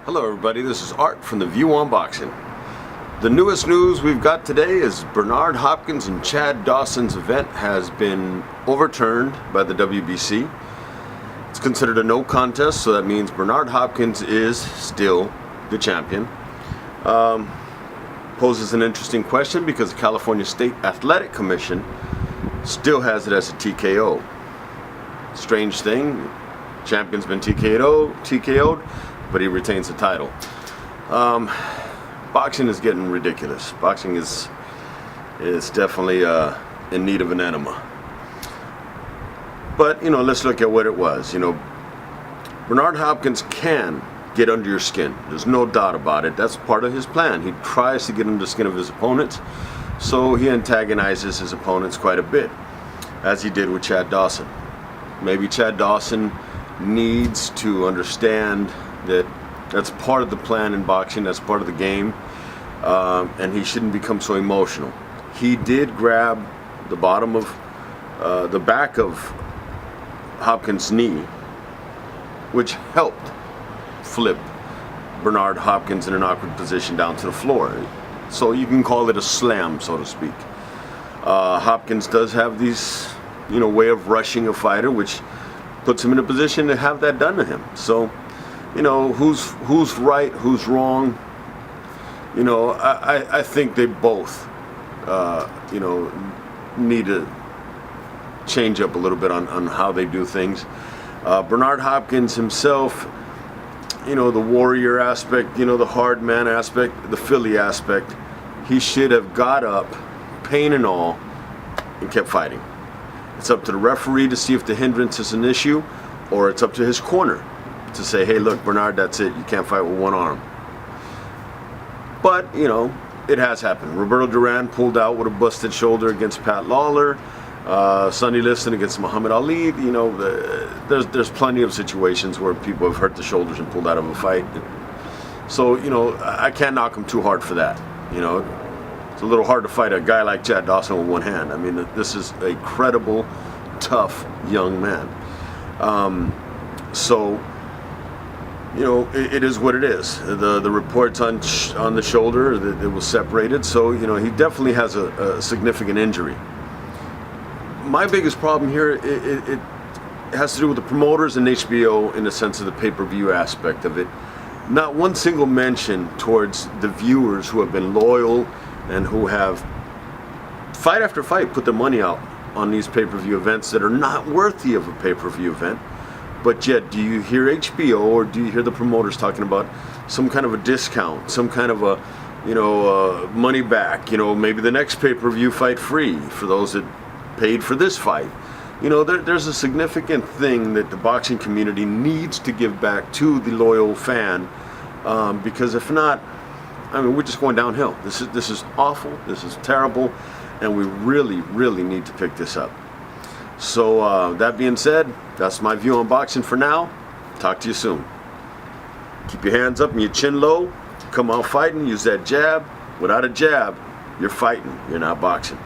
Hello everybody, this is Art from The View on Boxing. The newest news we've got today is Bernard Hopkins and Chad Dawson's event has been overturned by the WBC. It's considered a no contest, so that means Bernard Hopkins is still the champion. Poses an interesting question because the California State Athletic Commission still has it as a TKO. Strange thing, champion's been TKO'd, but he retains the title. Boxing is getting ridiculous. Boxing is definitely in need of an enema. But, let's look at what it was. Bernard Hopkins can get under your skin. There's no doubt about it. That's part of his plan. He tries to get under the skin of his opponents, so he antagonizes his opponents quite a bit, as he did with Chad Dawson. Maybe Chad Dawson needs to understand that that's part of the plan in boxing, that's part of the game, and he shouldn't become so emotional. He did grab the bottom of the back of Hopkins' knee, which helped flip Bernard Hopkins in an awkward position down to the floor. So you can call it a slam, so to speak. Hopkins does have these, way of rushing a fighter, which puts him in a position to have that done to him. So, who's right, who's wrong? I think they both, need to change up a little bit on how they do things. Bernard Hopkins himself, the warrior aspect, the hard man aspect, the Philly aspect, he should have got up, pain and all, and kept fighting. It's up to the referee to see if the hindrance is an issue, or it's up to his corner to say, hey, look, Bernard, that's it. You can't fight with one arm. But, it has happened. Roberto Duran pulled out with a busted shoulder against Pat Lawler. Sonny Liston against Muhammad Ali. There's plenty of situations where people have hurt the shoulders and pulled out of a fight. So, I can't knock him too hard for that. It's a little hard to fight a guy like Chad Dawson with one hand. I mean, this is a credible, tough young man. It is what it is. The reports on the shoulder that it was separated, so he definitely has a significant injury. My biggest problem here, it has to do with the promoters and HBO in the sense of the pay-per-view aspect of it. Not one single mention towards the viewers who have been loyal and who have, fight after fight, put their money out on these pay-per-view events that are not worthy of a pay-per-view event. But yet, do you hear HBO or do you hear the promoters talking about some kind of a discount, some kind of a, money back, maybe the next pay-per-view fight free for those that paid for this fight? There's a significant thing that the boxing community needs to give back to the loyal fan, because if not, we're just going downhill. This is awful. This is terrible, and we really, really need to pick this up. So that being said, that's my view on boxing for now. Talk to you soon. Keep your hands up and your chin low. Come out fighting. Use that jab. Without a jab, you're fighting. You're not boxing.